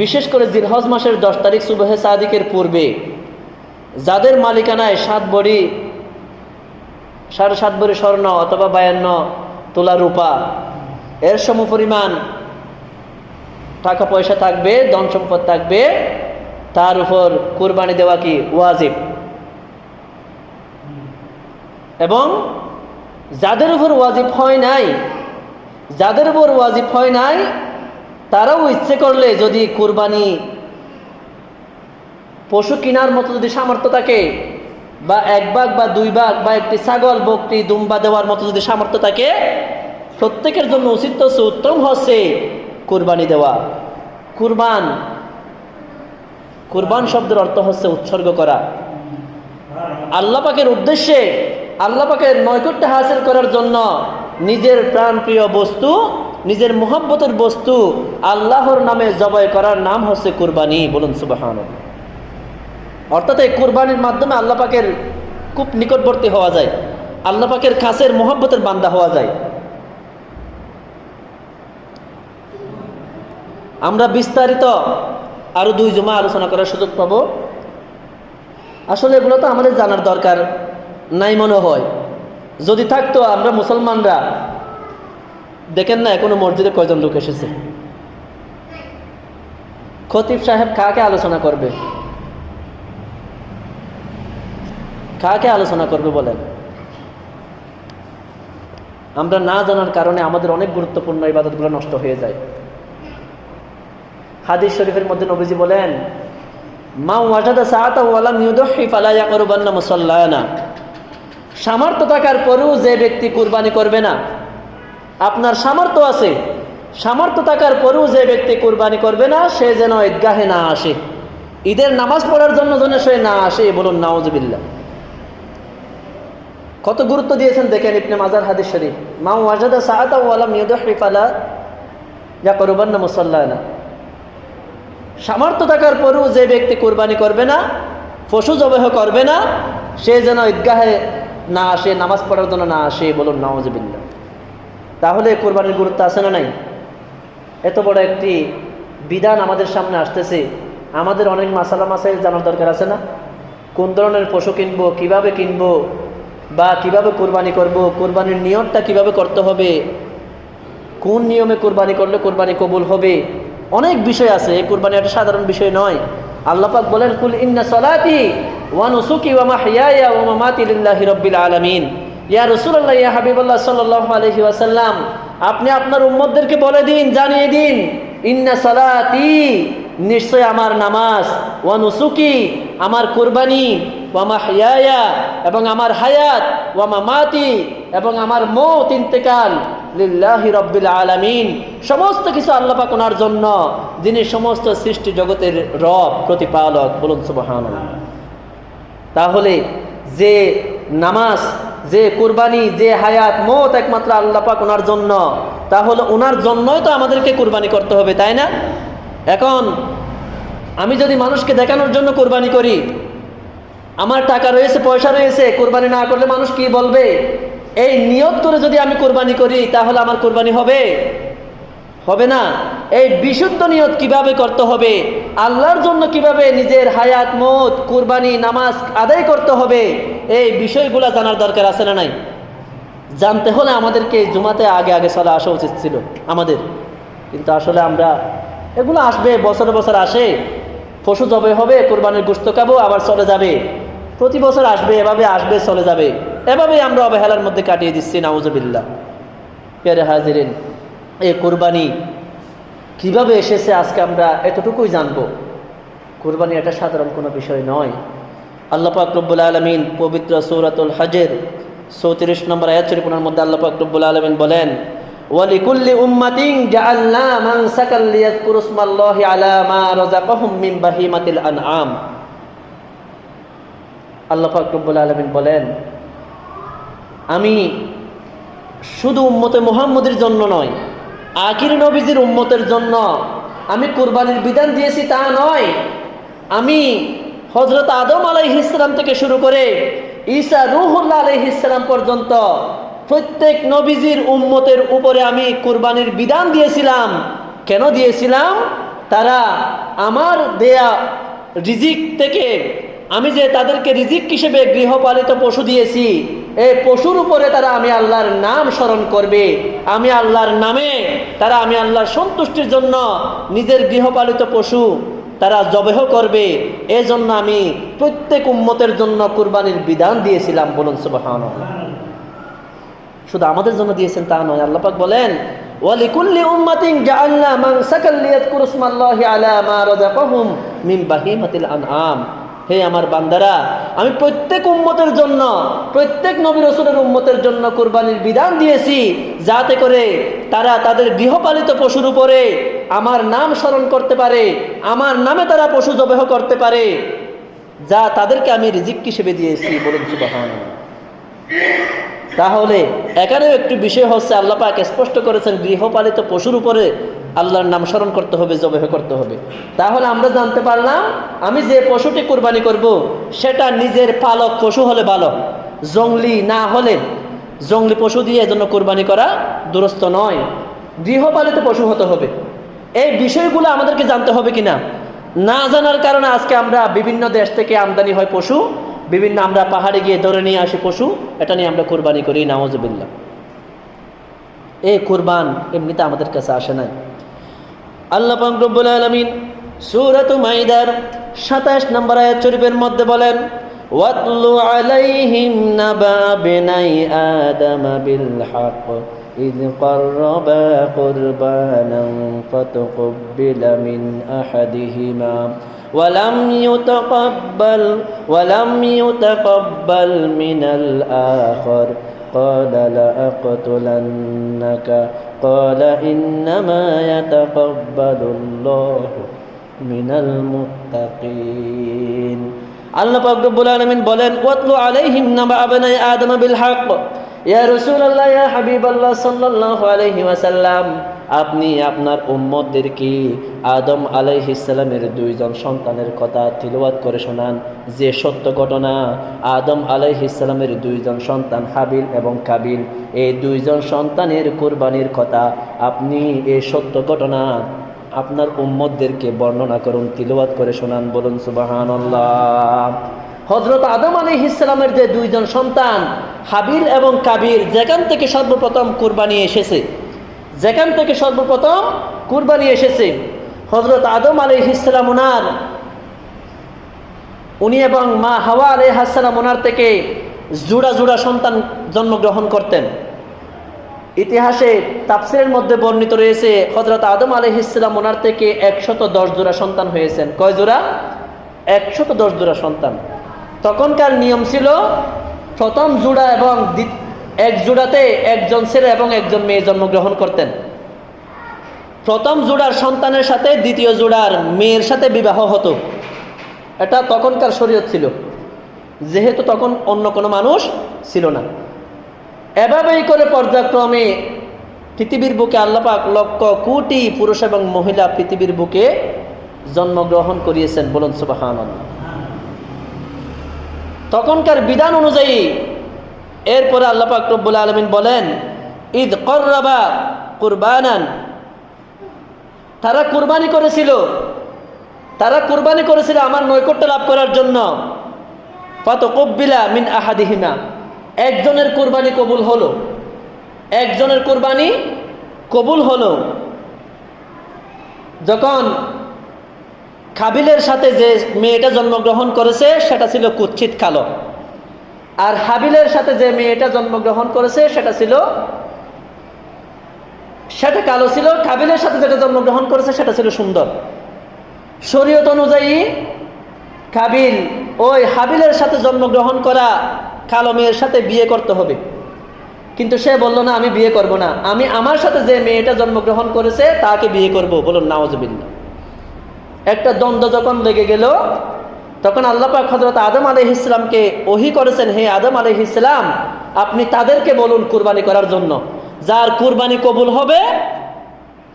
বিশেষ করে জিলহজ মাসের 10 তারিখ সুবহে সাদিকের পূর্বে যাদের মালিকানায় 7 ভরি 7.5 ভরি স্বর্ণ অথবা 52 তোলা রূপা, এর সমপরিমাণ টাকা পয়সা থাকবে, ধন সম্পদ থাকবে, তার উপর কুরবানি দেওয়া কি ওয়াজিব। এবং যাদের উপর ওয়াজিব হয় নাই, তারাও ইচ্ছে করলে যদি কুরবানি পশু কেনার মতো যদি সামর্থ্য থাকে, বা 1 ভাগ বা 2 ভাগ বা একটি ছাগল, বকরি, দুম্বা দেওয়ার মতো যদি সামর্থ্য থাকে, প্রত্যেকের জন্য উচিত হচ্ছে, উত্তম হচ্ছে কুরবানি দেওয়া। কুরবান শব্দের অর্থ হচ্ছে উৎসর্গ করা। আল্লাহ পাকের উদ্দেশ্যে, আল্লাহ পাকের নৈকট্য হাসিল করার জন্য নিজের প্রাণপ্রিয় বস্তু, নিজের মুহাব্বতের বস্তু আল্লাহর নামে জবাই করার নাম হচ্ছে কুরবানি। বলুন সুবহানাল্লাহ। অর্থাৎ এই কুরবানির মাধ্যমে আল্লাহ পাকের খুব নিকটবর্তী হওয়া যায়, আল্লাহ পাকের কাছের মুহাব্বতের বান্দা হওয়া যায়। আমরা বিস্তারিত আরো 2 জুমা আলোচনা করার সুযোগ পাব। আসলে এগুলো তো আমাদের জানার দরকার নাই মনে হয়। যদি থাকতো, আমরা মুসলমানরা দেখেন না এখনো মসজিদে কয়জন লোক এসেছে। খতিব সাহেব কাকে আলোচনা করবে? কাকে আলোচনা করবে বলেন? আমরা না জানার কারণে আমাদের অনেক গুরুত্বপূর্ণ ইবাদতগুলো নষ্ট হয়ে যায়। হাদিস শরীফের মধ্যে নবীজি বলেন, মা ওয়াজাদা সাআতাহু ওয়া লাম ইউদহি ফালা ইয়াকরুবান্না মুসাল্লানা। সামর্থ্য থাকার পরেও যে ব্যক্তি কুরবানি করবে না, আপনার সামর্থ্য আছে, সামর্থ্য থাকার পরেও যে ব্যক্তি কুরবানি করবে না সে যেন ঈদগাহে না আসে, ঈদের নামাজ পড়ার জন্য যেন সে না আসে, বলুন নাউজুবিল্লাহ। কত গুরুত্ব দিয়েছেন দেখেন ইবনে মাজার হাদিস শরীফ, মা ওয়াজাদা সাআতা ওয়া লাম ইউদহি ফালা ইয়াকরুবান্না মুসাল্লানা। সামর্থ্য থাকার পরেও যে ব্যক্তি কুরবানি করবে না, পশু জবাহ করবে না, সে যেন ঈদগাহে না আসে, নামাজ পড়ার জন্য না আসে, বলুন নাউজুবিল্লাহ। তাহলে কুরবানির গুরুত্ব আছে না নাই? এত বড় একটি বিধান আমাদের সামনে আসতেছে, আমাদের অনেক মাসালা মাসাইল জানার দরকার আছে না? কোন ধরনের পশু কিনবো, কিভাবে কিনবো, বা কিভাবে কুরবানি করব, কুরবানির নিয়তটা কিভাবে করতে হবে, কোন নিয়মে কুরবানি করলে কুরবানি কবুল হবে, অনেক বিষয় আছে। এই কুরবানি একটা সাধারণ বিষয় নয়। আল্লাহ পাক বলেন, কুল ইন্না সলাতি ওয়া নুসুকি ওয়া মাহইয়ায়া ওয়া মামাতি লিল্লাহি রাব্বিল আলামিন। ইয়া রাসূলুল্লাহ, ইয়া হাবিবাল্লাহ সাল্লাল্লাহু আলাইহি ওয়াসাল্লাম, আপনি আপনার উম্মতদেরকে বলে দিন, জানিয়ে দিন, ইন্না সলাতি, নিশ্চয় আমার নামাজ, ওয়া নুসুকি, আমার কুরবানি, ওয়া মাহইয়ায়া, এবং আমার হায়াত, ওয়া মামাতি, এবং আমার মওত ইন্তেকাল, লিল্লাহি রাব্বিল আলামিন, সমস্ত কিছু আল্লাহ পাক ওনার জন্য, যিনি সমস্ত সৃষ্টি জগতের রব, প্রতিপালক, বলুন সুবহানাল্লাহ। তাহলে যে নামাজ, যে কুরবানি, যে হায়াত, মওত একমাত্র আল্লাহ পাক ওনার জন্য, তাহলে ওনার জন্যই তো আমাদেরকে কুরবানি করতে হবে, তাই না? এখন আমি যদি মানুষকে দেখানোর জন্য কুরবানি করি, আমার টাকা রয়েছে, পয়সা রয়েছে, কুরবানি না করলে মানুষ কি বলবে, এই নিয়ত করে যদি আমি কুরবানি করি তাহলে আমার কুরবানি হবে? হবে না। এই বিশুদ্ধ নিয়ত কিভাবে করতে হবে, আল্লাহর জন্য কিভাবে নিজের হায়াত, মওত, কুরবানি, নামাজ আদায় করতে হবে, এই বিষয়গুলো জানার দরকার আছে না নাই? জানতে হলে আমাদেরকে জুমাতে আগে আগে চলে আসা উচিত ছিল আমাদের, কিন্তু আসলে আমরা, এগুলো আসবে, বছরে বছর আসে, পশু জবে হবে, কুরবানির গোশত খাবো, আবার চলে যাবে, প্রতি বছর আসবে, এভাবে আসবে, চলে যাবে, এভাবেই আমরা অবহেলার মধ্যে কাটিয়ে দিচ্ছি, নাউজুবিল্লাহ। প্রিয় হাজিরিন, এই কুরবানি কিভাবে এসেছে আজকে আমরা এতটুকুই জানবো। কুরবানি এটা সাধারণ কোনো বিষয় নয়। আল্লাহ পাক রব্বুল আলামিন পবিত্র সূরাতুল হজের 34 নম্বর আয়াত শরীফের মধ্যে আল্লাহ পাক রব্বুল আলামিন বলেন, ওয়ালিকুল্লি উম্মাতিন জাআলনা মানসাকাল লিয়াযকুরু ইসমাল্লাহি আলা মা রাযাকাহুম মিন বাহিমাতিল আনআম। আল্লাহ পাক রব্বুল আলামিন বলেন, আমি শুধু উম্মতে মুহাম্মদের জন্য নয়, আখির নবীজির উম্মতের জন্য আমি কুরবানির বিধান দিয়েছি তা নয়, আমি হযরত আদম আলাইহিস সালাম থেকে শুরু করে ঈসা রূহুল্লাহ আলাইহিস সালাম পর্যন্ত প্রত্যেক নবীজির উম্মতের উপরে আমি কুরবানির বিধান দিয়েছিলাম। কেন দিয়েছিলাম? তারা আমার দেয়া রিজিক থেকে, আমি যে তাদেরকে রিজিক হিসেবে গৃহপালিত পশু দিয়েছি, এই পশুর উপরে তারা আমি আল্লাহর নাম স্মরণ করবে, আমি আল্লাহর নামে তারা আমি আল্লাহর সন্তুষ্টির জন্য নিজের গৃহপালিত পশু তারা জবেহ করবে। এজন্য আমি প্রত্যেক উম্মতের জন্য কুরবানির বিধান দিয়েছিলাম, বলুন সুবহানাল্লাহ। শুধু আমাদের জন্য দিয়েছেন তা নয়, আল্লাহ পাক বলেন, ওয়ালিকুল্লি উম্মাতিন জাআলনা মানসাকাল লিয়াযকুরু ইসমাল্লাহি আলা মা রাযাকাহুম মিন বাহিমাতিল আনআম। হে আমার বান্দারা, আমি প্রত্যেক উম্মতের জন্য, প্রত্যেক নবী রাসূলের উম্মতের জন্য কুরবানির বিধান দিয়েছি, যাতে করে তারা তাদের গৃহপালিত পশুর উপরে আমার নাম স্মরণ করতে পারে, আমার নামে তারা পশু জবেহ করতে পারে, যা তাদেরকে আমি রিজিক হিসেবে দিয়েছি, বলুন সুবহানাল্লাহ। তাহলে এখানেও একটি বিষয় হচ্ছে, আল্লাহ পাক স্পষ্ট করেছেন গৃহপালিত পশুর উপরে আল্লাহর নাম স্মরণ করতে হবে, জবেহ করতে হবে। তাহলে আমরা জানতে পারলাম, আমি যে পশুটি কুরবানি করব সেটা নিজের পালক পশু হলে ভালো, জংলি না হলে, জংলি পশু দিয়ে এজন্য কুরবানি করা দুরস্ত নয়, গৃহপালিত পশু হতে হবে। এই বিষয়গুলো আমাদেরকে জানতে হবে কিনা, না জানার কারণে আজকে আমরা বিভিন্ন দেশ থেকে আমদানি হয় পশু, বিভিন্ন আমরা পাহাড়ে গিয়ে ধরে নিয়ে আসি পশু, এটা নিয়ে আমরা কুরবানি করি, নাউজুবিল্লাহ। এই কুরবান এমনিতে আমাদের কাছে আসে নাই। আল্লাহ পাক রব্বুল আলামিন সূরাত মাইদার 27 নম্বর আয়াত শরীফের মধ্যে বলেন, ওয়াতলু আলাইহিম নাবা বিনাই আদম বিল হক ইয ক্বাররাবা কুরবানান ফাতাকাব্বালা মিন আহাদিহিমা ولم يتقبل من الآخر قال لأقتلنك قال إنما يتقبل الله من المتقين আল্লাহ পাক রব্বুল আলামিন বলেন ওয়াতলু আলাইহিম নাবা আবনাই আদম বিল হক ইয়া রাসূলুল্লাহ ইয়া হাবিবাল্লাহ সাল্লাল্লাহু আলাইহি ওয়াসাল্লাম আপনি আপনার উম্মতদেরকে আদম আলাইহিস সালামের দুইজন সন্তানের কথা তিলাওয়াত করে শোনান যে সত্য ঘটনা আদম আলাইহিস সালামের দুইজন সন্তান হাবিল এবং কাবিল এই দুইজন সন্তানের কুরবানির কথা আপনি এই সত্য ঘটনা আপনার উম্মতদেরকে বর্ণনা করুন তিলাওয়াত করে শোনান বলুন সুবহানাল্লাহ হযরত আদম আলাইহিস সালামের যে দুইজন সন্তান হাবিল এবং কাবিল যেখান থেকে সর্বপ্রথম কুরবানি এসেছে হযরত আদম আলাইহিস সালাম উনি এবং মা হাওয়া আলাইহিস সালাম ওনার থেকে জোড়া জোড়া সন্তান জন্মগ্রহণ করতেন ইতিহাসে তাফসীরের মধ্যে বর্ণিত রয়েছে হযরত আদম আলাইহিস সালাম ওনার থেকে 110 জোড়া সন্তান হয়েছেন কয় জোড়া 110 জোড়া সন্তান তখনকার নিয়ম ছিল প্রথম জোড়া এবং এক জোড়াতে একজন ছেলে এবং একজন মেয়ে জন্মগ্রহণ করতেন প্রথম জোড়ার সন্তানের সাথে দ্বিতীয় জোড়ার মেয়ের সাথে বিবাহ হতো এটা তখনকার শরীয়ত ছিল যেহেতু তখন অন্য কোনো মানুষ ছিল না এভাবেই করে পর্যায়ক্রমে পৃথিবীর বুকে আল্লাহ পাক লক্ষ কোটি পুরুষ এবং মহিলা পৃথিবীর বুকে জন্মগ্রহণ করিয়েছেন বলুন সুবহানাল্লাহ তখনকার বিধান অনুযায়ী এরপরে আল্লাহ পাক রব্বুল আলামিন বলেন ঈদ কররাবা কুরবানান তারা কুরবানি করেছিল আমার নৈকট্য লাভ করার জন্য ফাতাকুব্বিলা মিন আহাদিহিমা একজনের কুরবানি কবুল হলো যখন কাবিলের সাথে যে মেয়েটা জন্মগ্রহণ করেছে সেটা ছিল কুৎসিত কালো আর হাবিলের সাথে যে মেয়েটা জন্মগ্রহণ করেছে সেটা কালো ছিল কাবিলের সাথে যেটা জন্মগ্রহণ করেছে সেটা ছিল সুন্দর শরীয়ত অনুযায়ী কাবিল ওই হাবিলের সাথে জন্মগ্রহণ করা কালো মেয়ের সাথে বিয়ে করতে হবে কিন্তু সে বলল না আমি বিয়ে করব না আমি আমার সাথে যে মেয়েটা জন্মগ্রহণ করেছে তাকে বিয়ে করব বলুন নাউজুবিল্লাহ একটা দ্বন্দ্ব যখন লেগে গেল তখন আল্লাহ পাক হযরত আদম আলাইহিস সালামকে ওহী করেছেন হে আদম আলাইহিস সালাম আপনি তাদেরকে বলুন কুরবানি করার জন্য যার কুরবানি কবুল হবে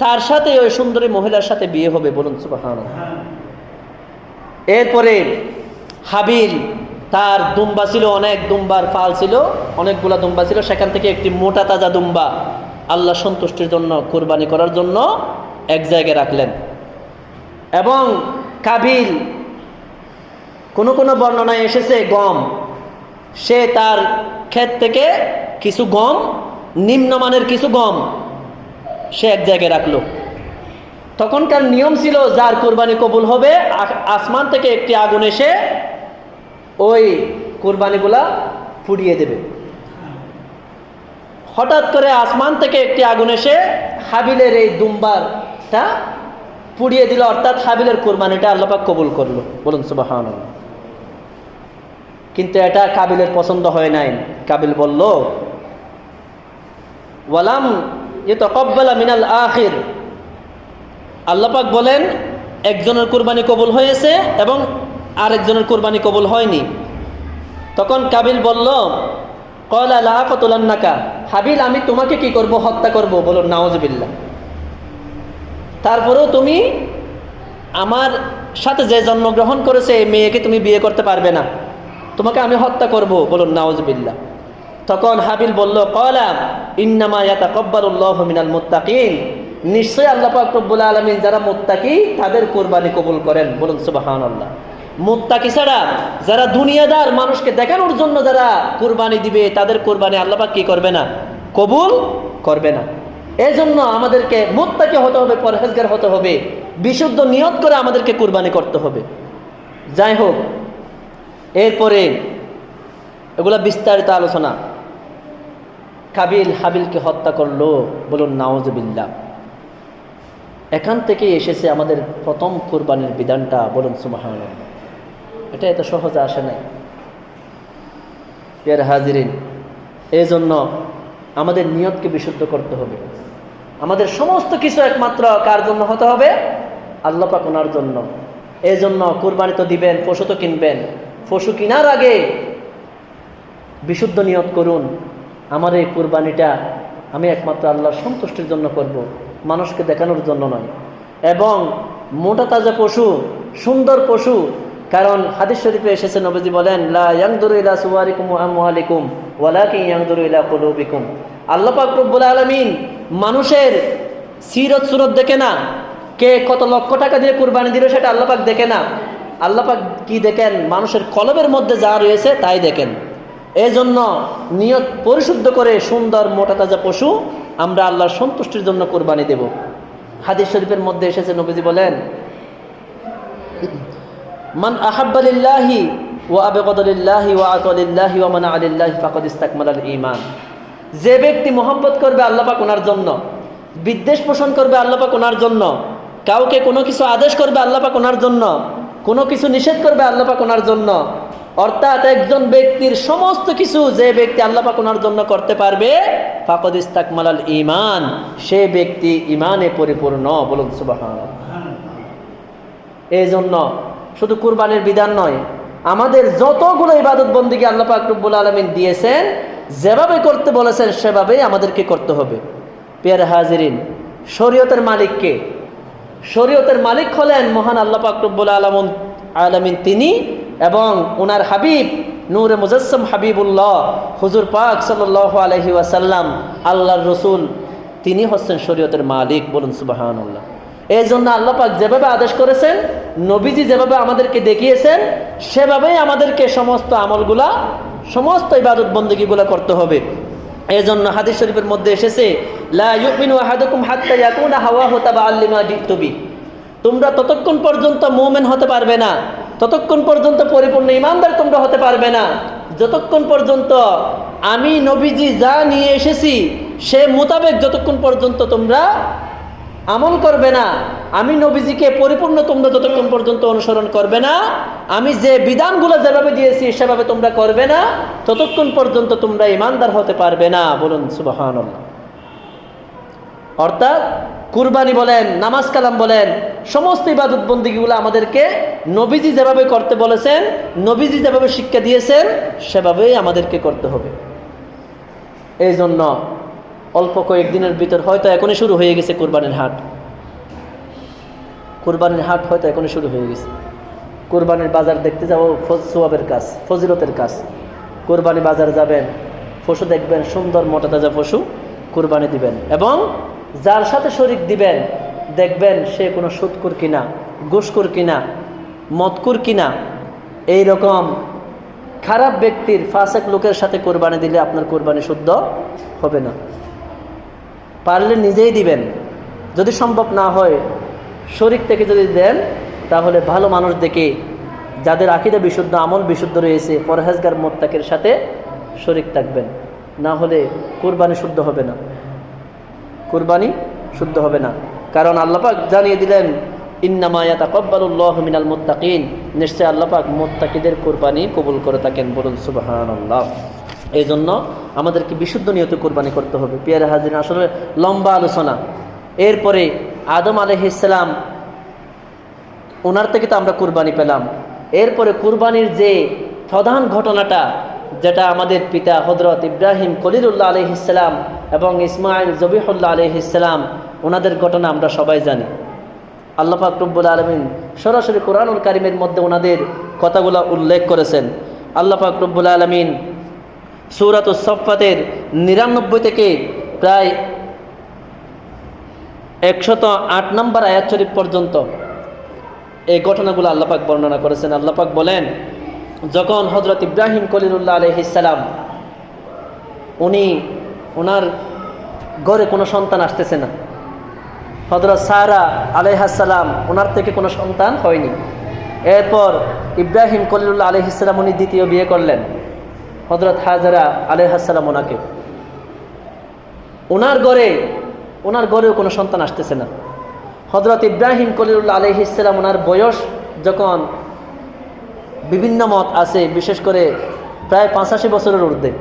তার সাথে ওই সুন্দরী মহিলার সাথে বিয়ে হবে বলুন সুবহানাল্লাহ এরপরে হাবিল তার দুম্বা ছিল অনেক দুম্বার পাল ছিল অনেকগুলা দুম্বা ছিল সেখান থেকে একটি মোটা তাজা দুম্বা আল্লাহ সন্তুষ্টির জন্য কুরবানি করার জন্য এক জায়গায় রাখলেন এবং কাবিল কোনো বর্ণনায় এসেছে গম সে তার ক্ষেত থেকে কিছু গম নিম্নমানের কিছু গম সে এক জায়গায় রাখলো তখনকার নিয়ম ছিল যার কুরবানি কবুল হবে আসমান থেকে একটি আগুন এসে ওই কুরবানিগুলা পুড়িয়ে দেবে হঠাৎ করে আসমান থেকে একটি আগুন এসে হাবিলের এই দুম্বারটা পুড়িয়ে দিল অর্থাৎ হাবিলের কুরবানিটা আল্লাহ পাক কবুল করলো বলুন সুবহানাল্লাহ কিন্তু এটা কাবিলের পছন্দ হয় নাই কাবিল বলল ওয়ালাম ইয়াতাকাব্বালা মিনাল আখির আল্লাহ পাক বলেন একজনের কুরবানি কবুল হয়েছে এবং আরেকজনের কুরবানি কবুল হয়নি তখন কাবিল বলল ক্বালা লা আকাতুলান্নাকা হাবিল আমি তোমাকে কি করব হত্যা করব বলুন নাউজুবিল্লাহ তারপরেও তুমি আমার সাথে যে জন্মগ্রহণ করেছে এই মেয়েকে তুমি বিয়ে করতে পারবে না তোমাকে আমি হত্যা করব বলুন নাউজুবিল্লাহ তখন হাবিল বলল ক্বালা ইন্নামা ইয়াতাকাব্বালুল্লাহু মিনাল মুত্তাকিন নিশ্চয়ই আল্লাহ পাক রব্বুল আলামিন যারা মুত্তাকি তাদের কুরবানি কবুল করেন বলুন সুবহানাল্লাহ মুত্তাকি ছাড়া যারা দুনিয়াদার মানুষকে দেখানোর জন্য যারা কুরবানি দিবে তাদের কুরবানি আল্লাহ পাক কি করবে না কবুল করবে না এজন্য আমাদেরকে মুত্তাকি হতে হবে পরহেজগার হতে হবে বিশুদ্ধ নিয়ত করে আমাদেরকে কুরবানি করতে হবে যাই হোক এরপরে এগুলা বিস্তারিত আলোচনা কাবিল হাবিলকে হত্যা করলো বলুন নাউজুবিল্লাহ এখান থেকে এসেছে আমাদের প্রথম কুরবানির বিধানটা বলুন সুবহানাল্লাহ এটা এত সহজে আসে নাই প্রিয় হাজিরিন এই জন্য আমাদের নিয়তকে বিশুদ্ধ করতে হবে। আমাদের সমস্ত কিছু একমাত্র কার জন্য হতে হবে? আল্লাহ পাক ওনার জন্য। এই জন্য কুরবানি তো দিবেন, পশু তো কিনবেন, পশু কেনার আগে বিশুদ্ধ নিয়ত করুন, আমার এই কুরবানিটা আমি একমাত্র আল্লাহর সন্তুষ্টির জন্য করব, মানুষকে দেখানোর জন্য নয়। এবং মোটা তাজা পশু, সুন্দর পশু, কারণ হাদিস শরীফে এসেছে, নবীজি বলেন, লা ইয়ানদুরু ইলা সুওয়ারিকুম ওয়া আমওয়ালিকুম ওয়ালাকিন ইয়ানদুরু ইলা কুলুবিকুম। আল্লাহ পাক রব্বুল আলামিন মানুষের সিরত সুরত দেখে না, কে কত লক্ষ টাকা দিয়ে কুরবানি দিল সেটা আল্লাহ পাক দেখে না। আল্লাহ পাক কি দেখেন? মানুষের কলবের মধ্যে যা রয়েছে তাই দেখেন। এই জন্য নিয়ত পরিশুদ্ধ করে সুন্দর মোটা তাজা পশু আমরা আল্লাহর সন্তুষ্টির জন্য কুরবানি দেব। হাদিস শরীফের মধ্যে এসেছে, নবীজি বলেন, মান আহাব্বা লিল্লাহি ওয়া আবগাদা লিল্লাহি ওয়া আতা লিল্লাহি ওয়া মানা লিল্লাহি ফাকাদ ইসতাকমালাল ঈমান। যে ব্যক্তি মোহাব্বত করবে আল্লাহ পাক ওনার জন্য, বিদ্বেষ পোষণ করবে আল্লাহ পাক ওনার জন্য, কাউকে কোনো কিছু আদেশ করবে আল্লাহ পাক ওনার জন্য, কোনো কিছু নিষেধ করবে আল্লাহ পাক ওনার জন্য, অর্থাৎ একজন ব্যক্তির সমস্ত কিছু যে ব্যক্তি আল্লাহ পাক ওনার জন্য করতে পারবে, ফাকাদ ইসতাকমালাল ঈমান, সে ব্যক্তি ঈমানে পরিপূর্ণ। বলুন সুবহানাল্লাহ। এই জন্য শুধু কুরবানির বিধান নয়, আমাদের যতগুলো ইবাদত বন্দেগী আল্লাহ পাক রব্বুল আলামিন দিয়েছেন, যেভাবে করতে বলেছেন সেভাবেই আমাদেরকে করতে হবে। প্রিয় হাজিরিন, শরীয়তের মালিক কে? শরীয়তের মালিক হলেন মহান আল্লাহ পাক রব্বুল আলামিন তিনি, এবং ওনার হাবিব নূরে মুজাসসাম হাবিবুল্লাহ হুজুর পাক সাল্লাল্লাহু আলাইহি ওয়াসাল্লাম, আল্লাহর রসুল, তিনি হচ্ছেন শরীয়তের মালিক। বলুন সুবহানাল্লাহ। এই জন্য আল্লাহ পাক যেভাবে আদেশ করেছেন, নবীজি যেভাবে আমাদেরকে দেখিয়েছেন, সেভাবেই আমাদেরকে সমস্ত আমলগুলা, সমস্ত ইবাদত বন্দেগীগুলা করতে হবে। এই জন্য হাদিস শরীফের মধ্যে এসেছে, লা ইউমিনু আহাদুকুম হাত্তা ইয়াকুনা হাওয়াহু তাবাআল লিমা জিতু বি। তোমরা ততক্ষণ পর্যন্ত মুমিন হতে পারবে না, ততক্ষণ পর্যন্ত পরিপূর্ণ ঈমানদার তোমরা হতে পারবে না, যতক্ষণ পর্যন্ত আমি নবীজি যা নিয়ে এসেছি সে মোতাবেক যতক্ষণ পর্যন্ত তোমরা আমল করবে না, আমি নবীজিকে পরিপূর্ণ তোমরা যতক্ষণ পর্যন্ত অনুসরণ করবে না, আমি যে বিধানগুলো যেভাবে দিয়েছি সেভাবে তোমরা করবে না, ততক্ষণ পর্যন্ত তোমরা ঈমানদার হতে পারবে না। বলুন সুবহানাল্লাহ। অর্থাৎ কুরবানি বলেন, নামাজ কালাম বলেন, সমস্ত ইবাদত বন্দেগীগুলো আমাদেরকে নবীজি যেভাবে করতে বলেছেন, নবীজি যেভাবে শিক্ষা দিয়েছেন সেভাবেই আমাদেরকে করতে হবে। এই জন্য অল্প কয়েকদিনের ভিতর, হয়তো এখনই শুরু হয়ে গেছে কুরবানির হাট। কুরবানির হাট হয়তো এখনই শুরু হয়ে গেছে। কুরবানির বাজার দেখতে যাবো সোয়াবের কাজ, ফজিলতের কাজ। কুরবানি বাজার যাবেন, পশু দেখবেন, সুন্দর মোটা তাজা পশু কুরবানি দিবেন, এবং যার সাথে শরীক দিবেন দেখবেন সে কোনো সুদকুর কিনা, ঘুষখোর কিনা, মদকুর কিনা, এই রকম খারাপ ব্যক্তির, ফাসেক লোকের সাথে কুরবানি দিলে আপনার কুরবানি শুদ্ধ হবে না। পারলে নিজেই দিবেন, যদি সম্ভব না হয় শরীক থেকে যদি দেন তাহলে ভালো মানুষ দেখে, যাদের আকীদা বিশুদ্ধ, আমল বিশুদ্ধ রয়েছে, পরহেজগার মুত্তাকির সাথে শরীক থাকবেন, না হলে কুরবানি শুদ্ধ হবে না, কুরবানি শুদ্ধ হবে না। কারণ আল্লাহ পাক জানিয়ে দিলেন, ইন্নামা ইয়াতাকাব্বালুল্লাহু মিনাল মুত্তাকিন, নিশ্চয় আল্লাহ পাক মুত্তাকিদের কুরবানি কবুল করে থাকেন। বলুন সুবহানাল্লাহ। এই জন্য আমাদেরকে বিশুদ্ধ নিয়তে কুরবানি করতে হবে। প্রিয় হাজির, আসলে লম্বা আলোচনা। এরপরে আদম আলাইহিস সালাম, ওনার থেকে তো আমরা কুরবানি পেলাম। এরপরে কুরবানির যে প্রধান ঘটনাটা, যেটা আমাদের পিতা হযরত ইব্রাহিম খলিলুল্লাহ আলাইহিস সালাম এবং ইসমাঈল জবিহুল্লাহ আলাইহিস সালাম, ওনাদের ঘটনা আমরা সবাই জানি। আল্লাহ পাক রব্বুল আলামিন সরাসরি কোরআনুল কারীমের মধ্যে ওনাদের কথাগুলো উল্লেখ করেছেন। আল্লাহ পাক রব্বুল আলামিন সূরাতুস সাফফাতের 99 থেকে প্রায় 108 নম্বর আয়াত শরীফ পর্যন্ত এই ঘটনাগুলো আল্লাহ পাক বর্ণনা করেছেন। আল্লাহ পাক বলেন, যখন হযরত ইব্রাহিম খলিলুল্লাহ আলাইহিস সালাম, ওনার ঘরে কোনো সন্তান আসতেছে না, হযরত সারা আলাইহিস সালাম, ওনার থেকে কোনো সন্তান হয়নি। এরপর ইব্রাহিম খলিলুল্লাহ আলাইহিস সালাম উনি দ্বিতীয় বিয়ে করলেন, হযরত হাজরা আলাইহিস সালাম ওনাকে। ওনার ঘরেও কোনো সন্তান আসতেছে না। হযরত ইব্রাহিম খলিলুল্লাহ আলাইহিস সালাম, ওনার বয়স যখন, বিভিন্ন মত আছে, বিশেষ করে প্রায় 85 বছরের ঊর্ধ্বে,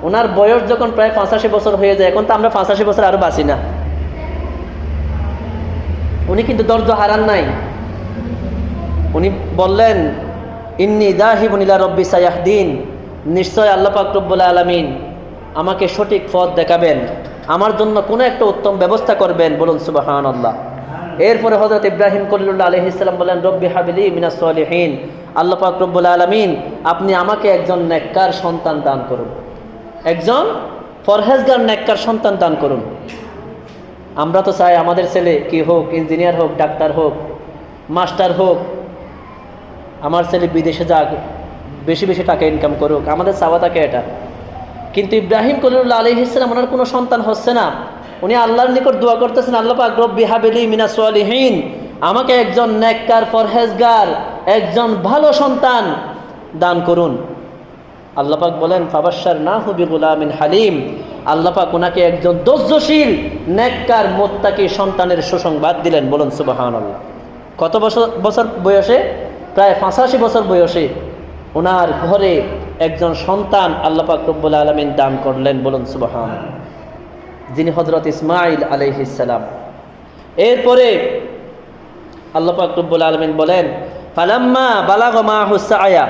ওনার বয়স যখন প্রায় 85 বছর হয়ে যায়, এখন তো আমরা 85 বছর আরো বাঁচি না, উনি কিন্তু ধৈর্য হারান নাই। উনি বললেন, ইন্নী যাহিবুন ইলা রাব্বি সায়াহদিন, নিশ্চয় আল্লাহ পাক রব্বুল আলামিন আমাকে সঠিক পথ দেখাবেন, আমার জন্য কোনো একটা উত্তম ব্যবস্থা করবেন। বলুন সুবহানাল্লাহ। এরপরে হযরত ইব্রাহিম খলিলুল্লাহ আলাইহিস সালাম বলেন, রব্বি হাবলি মিনাস সলিহিন, আল্লাহ পাক রব্বুল আলামিন আপনি আমাকে একজন নেককার সন্তান দান করুন, একজন পরহেজগার নেককার সন্তান দান করুন। আমরা তো চাই আমাদের ছেলে কি হোক, ইঞ্জিনিয়ার হোক, ডাক্তার হোক, মাস্টার হোক, আমার ছেলে বিদেশে যাক, বেশি বেশি টাকা ইনকাম করুক, আমাদের চাওয়া থাকে এটা। কিন্তু ইব্রাহিম খলিলুল্লাহ আলাইহিস সালাম ওনার কোনো সন্তান হচ্ছে না, উনি আল্লাহর নিকট দোয়া করতেছেন, আল্লাহ পাক রব্বি হাবলি মিনাস সলিহিন, আমাকে একজন নেককার পরহেজগার একজন ভালো সন্তান দান করুন। আল্লাহ পাক বলেন, ফাবাশশারনাহু বিগুলামিন হালিম, আল্লাহ পাক ওনাকে একজন ধৈর্যশীল নেককার মুত্তাকি সন্তানের সুসংবাদ দিলেন। বলুন সুবহানাল্লাহ। কত বছর বয়সে? প্রায় 85 বছর বয়সে ওনার ঘরে একজন সন্তান আল্লাহ পাক রব্বুল আলামিন দান করলেন। বলুন সুবহানাল্লাহ, যিনি হযরত ইসমাঈল আলাইহিস সালাম। এরপরে আল্লাহ পাক রব্বুল আলামিন বলেন, ফালাম্মা বালাগা মাহুস সায়া,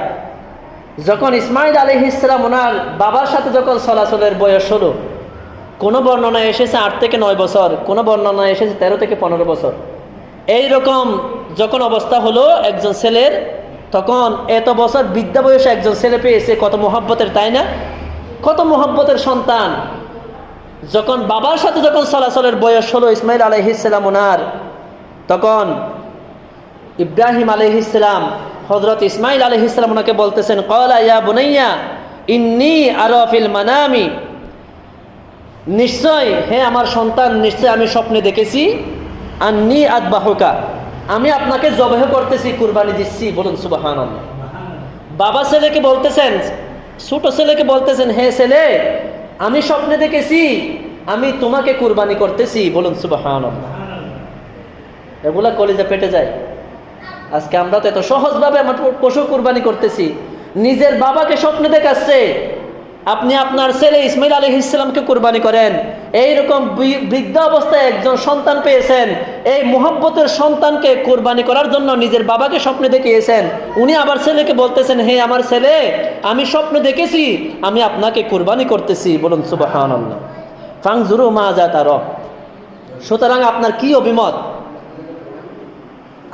যখন ইসমাঈল আলাইহিস সালাম ওনার বাবার সাথে যখন চলাচলের বয়স হলো, কোনো বর্ণনায় এসেছে 8 থেকে 9 বছর, কোনো বর্ণনায় এসেছে 13 থেকে 15 বছর, এইরকম যখন অবস্থা হলো একজন ছেলের, তখন এত বছর বৃদ্ধা বয়সে একজন ছেলে পেয়েছে, কত মহব্বতের, তাই না? কত মহব্বতের সন্তান। যখন বাবার সাথে যখন চলাচলের বয়স হলো ইসমাঈল আলাইহিস সালাম ওনার, তখন ইব্রাহিম আলাইহিস সালাম হযরত ইসমাঈল আলাইহিস সালাম ওনাকে বলতেছেন, ক্বালা ইয়া বুনাইয়া ইন্নী আরা ফিল মানামি, নিশ্চয় হে আমার সন্তান, নিশ্চয় আমি স্বপ্নে দেখেছি, আন্নী আযবাহুকা, আমি আপনাকে জবাহ করতেছি, কুরবানি দিচ্ছি। বলুন সুবহানাল্লাহ। বাবা ছেলেকে বলতেছেন, ছোট ছেলেকে বলতেছেন, হে ছেলে, আমি স্বপ্নে দেখেছি আমি তোমাকে কুরবানি করতেছি। বলুন সুবহানাল্লাহ। এগুলা কলিজা পেটে যায়। আজকে আমরা তো এত সহজভাবে আমার পশু কুরবানি করতেছি, নিজের বাবাকে স্বপ্নে দেখাচ্ছে আপনি আপনার ছেলে ইসমাঈল আলাইহিস সালামকে কুরবানি করেন। এইরকম বৃদ্ধ অবস্থায় একজন সন্তান পেয়েছেন, এই মুহাব্বতের সন্তানকে কুরবানি করার জন্য নিজের বাবাকে স্বপ্নে দেখিয়েছেন। উনি আবার ছেলেকে বলতেছেন, হে আমার ছেলে, আমি স্বপ্নে দেখেছি আমি আপনাকে কুরবানি করতেছি। বলুন সুবহানাল্লাহ। ফাংজুরু মাজা তারা, সুতরাং আপনার কি অভিমত?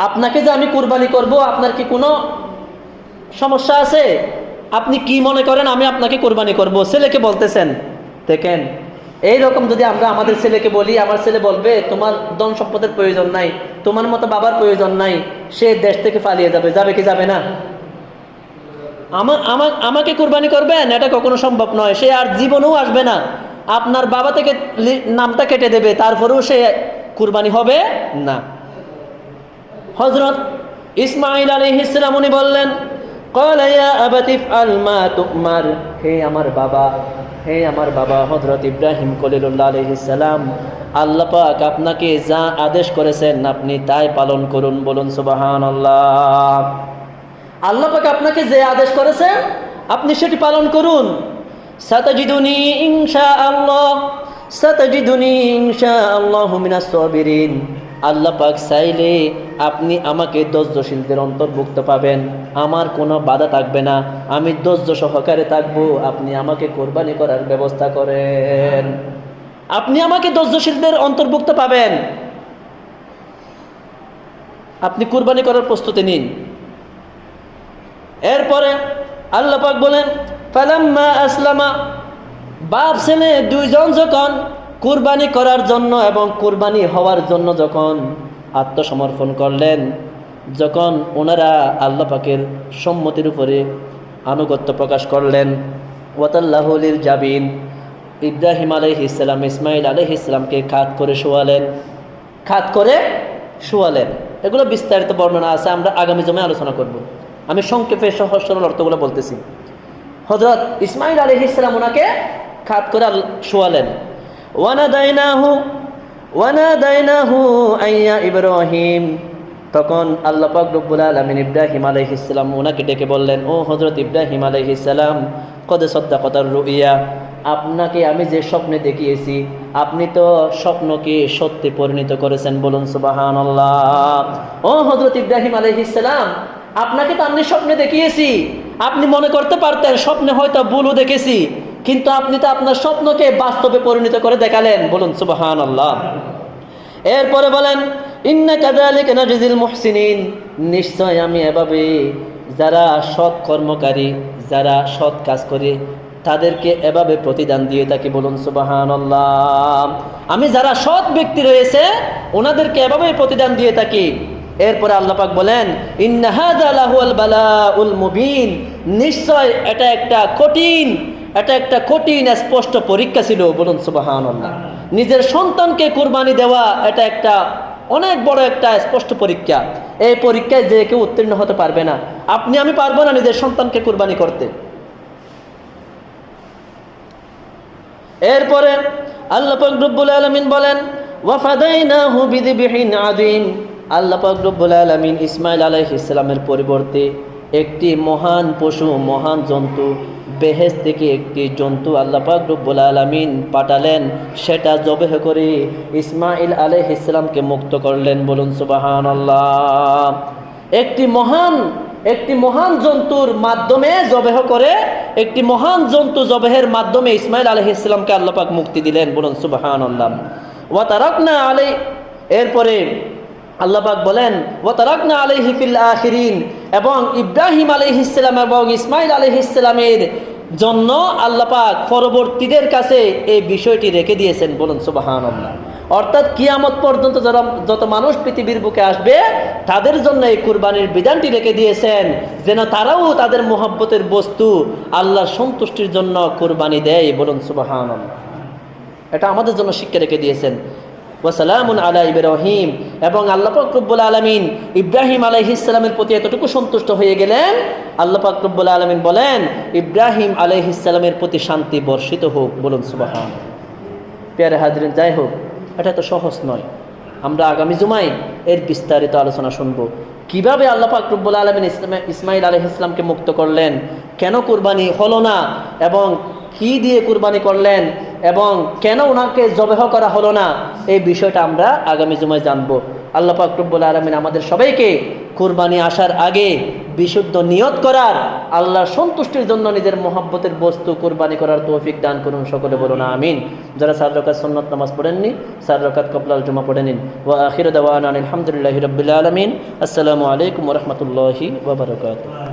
আপনাকে যে আমি কুরবানি করব, আপনার কি কোনো সমস্যা আছে? আপনি কি মনে করেন আমি আপনাকে কুরবানি করব? ছেলেকে বলতেছেন। দেখেন, এইরকম যদি আমরা আমাদের ছেলেকে বলি, আমার ছেলে বলবে তোমার ধন সম্পদের প্রয়োজন নাই, তোমার মতো বাবার প্রয়োজন নাই, সে দেশ থেকে পালিয়ে যাবে। যাবে কি যাবে না? আমাকে কুরবানি করবেন, এটা কখনো সম্ভব নয়। সে আর জীবনেও আসবে না, আপনার বাবা থেকে নামটা কেটে দেবে, তারপরেও সে কুরবানি হবে না। হযরত ইসমাঈল আলাইহিস সালাম উনি বললেন, ক্বালা ইয়া আবাতি ইফআল মা তু'মার, হে আমার বাবা, হে আমার বাবা হযরত ইব্রাহিম খলিলুল্লাহ আলাইহিস সালাম, আল্লাহ পাক আপনাকে যা আদেশ করেছেন আপনি তাই পালন করুন। বলুন সুবহানাল্লাহ। আল্লাহ পাক আপনাকে যে আদেশ করেছেন আপনি সেটি পালন করুন। সাতাজিদুনি ইনশাআল্লাহ, সাতাজিদুনি ইনশাআল্লাহু মিনাস সাবিরিন, আল্লাহ পাক চাইলে আপনি আমাকে ধৈর্যশীলদের অন্তর্ভুক্ত পাবেন, আমার কোনো বাধা থাকবে না, আমি ধৈর্য সহকারে থাকবো। আপনি আমাকে কোরবানি করার ব্যবস্থা করেন, আপনি আমাকে ধৈর্যশীলদের অন্তর্ভুক্ত পাবেন, আপনি কুরবানি করার প্রস্তুতি নিন। এরপরে আল্লাহ পাক বলেন, ফালাম্মা আসলামা, বাপ ছেলে দুইজন যখন কুরবানি করার জন্য এবং কুরবানি হওয়ার জন্য যখন আত্মসমর্পণ করলেন, যখন ওনারা আল্লাহ পাকের সম্মতির উপরে আনুগত্য প্রকাশ করলেন, ওয়াতাল্লাহু লিল জাবিন, ইব্রাহিম আলাইহিস সালাম ইসমাঈল আলাইহিস সালামকে খাত করে শোয়ালেন। এগুলো বিস্তারিত বর্ণনা আছে, আমরা আগামী জমে আলোচনা করব। আমি সংক্ষেপে সহজ সরল অর্থগুলো বলতেছি। হযরত ইসমাঈল আলাইহিস সালাম ওনাকে খাত করে শোয়ালেন। ওয়ানাদাইনাহু আইয়া ইব্রাহিম, তখন আল্লাহ পাক রব্বুল আলামিন ইব্রাহিম আলাইহিস সালাম ওনাকে ডেকে বললেন, ও হযরত ইব্রাহিম আলাইহিস সালাম, কদ সাদ্দাকাতার রুইয়া, আপনাকে আমি যে স্বপ্নে দেখিয়েছি আপনি তো স্বপ্নকে সত্যি পরিণত করেছেন, বলুন সুবহানাল্লাহ। ও হযরত ইব্রাহিম আলাইহিস সালাম, আপনাকে তো আমি স্বপ্নে দেখিয়েছি, আপনি মনে করতে পারতেন স্বপ্নে হয়তো ভুলও দেখেছি, কিন্তু আপনি তো আপনার স্বপ্নকে বাস্তবে পরিণত করে দেখালেন, বলুন সুবহানাল্লাহ। এরপরে বলেন ইন্না কাযালিকা নাজিল মুহসিনিন, নিশ্চয় আমি এভাবে যারা সৎ কর্মকারী, যারা সৎ কাজ করে তাদেরকে এভাবে প্রতিদান দিয়ে থাকি, বলুন সুবহানাল্লাহ। আমি যারা সৎ ব্যক্তি রয়েছে ওনাদেরকে এভাবে প্রতিদান দিয়ে থাকি। এরপরে আল্লাহ পাক বলেন ইন্না হাযা লাহুল বালাউল মুবিন, নিশ্চয় এটা একটা কঠিন স্পষ্ট পরীক্ষা ছিল, বলুন সুবহানাল্লাহ। নিজের সন্তানকে কুরবানি দেওয়া এটা একটা অনেক বড় একটা স্পষ্ট পরীক্ষা। এই পরীক্ষায় যে কেউ উত্তীর্ণ হতে পারবে না। আপনি আমি পারবো না নিজের সন্তানকে কুরবানি করতে। এরপরে আল্লাহ পাক রব্বুল আলামিন বলেন ওয়া ফাদাইনাহু বিযিবহিন আযীম, আল্লাহ পাক রব্বুল আলামিন ইসমাঈল আলাইহিস সালামের পরিবর্তে একটি মহান পশু, মহান জন্তু, বেহেশত থেকে একটি জন্তু আল্লাহ পাক রব্বুল আলামিন পাঠালেন, সেটা জবেহ করে ইসমাঈল আলাইহিস সালামকে মুক্ত করলেন, বলুন সুবহানাল্লাহ। একটি মহান জন্তুর মাধ্যমে জবেহ করে, একটি মহান জন্তু জবেহের মাধ্যমে ইসমাঈল আলাইহিস সালামকে আল্লাহ পাক মুক্তি দিলেন, বলুন সুবহানাল্লাহ। ওয়া তারাকনা আলাই, এরপরে আল্লাহ পাক বলেন ওয়া তারাকনা আলাইহি ফিল আখিরিন, এবং ইব্রাহিম আলাইহিস সালাম এবং ইসমাঈল আলাইহিস সালামের জন্য আল্লাহ পাক পরবর্তীদের কাছে এই বিষয়টি রেখে দিয়েছেন, বলুন সুবহানাল্লাহ। অর্থাৎ কিয়ামত পর্যন্ত যত মানুষ পৃথিবীর বুকে আসবে তাদের জন্য এই কুরবানির বিধানটি রেখে দিয়েছেন, যেন তারাও তাদের মুহাব্বতের বস্তু আল্লাহর সন্তুষ্টির জন্য কুরবানি দেয়, বলুন সুবহানাল্লাহ। এটা আমাদের জন্য শিক্ষা রেখে দিয়েছেন। ওয়াসালামুন আলা ইব্রাহিম, এবং আল্লাহ পাক রব্বুল আলামিন ইব্রাহিম আলাইহিস সালামের প্রতি এতটুকু সন্তুষ্ট হয়ে গেলেন, আল্লাহ পাক রব্বুল আলামিন বলেন ইব্রাহিম আলাইহিস সালামের প্রতি শান্তি বর্ষিত হোক, বলুন সুবহানাল্লাহ। প্রিয় হাজরিন, যাই হোক, এটা তো সহজ নয়। আমরা আগামী জুমায় এর বিস্তারিত আলোচনা শুনবো, কিভাবে আল্লাহ পাক রব্বুল আলামিন ইসমাঈল আলাইহিস সালামকে মুক্ত করলেন, কেন কুরবানি হলো না, এবং কি দিয়ে কুরবানি করলেন, এবং কেন ওনাকে জবেহ করা হলো না, এই বিষয়টা আমরা আগামী জুমায় জানবো। আল্লাহ পাক রব্বুল আলামিন আমাদের সবাইকে কুরবানি আসার আগে বিশুদ্ধ নিয়ত করার, আল্লাহর সন্তুষ্টির জন্য নিজের মহব্বতের বস্তু কুরবানি করার তৌফিক দান করুন, সকলে বলুন আমিন। যারা 4 রাকাত সুন্নাত নামাজ পড়েননি 4 রাকাত কবলাল জুমা পড়ে নিন। ওয়া আখিরু দাওয়ানা আলহামদুলিল্লাহি রাব্বিল আলামিন। আসসালামু আলাইকুম ওয়া রাহমাতুল্লাহি ওয়া বারাকাতুহু।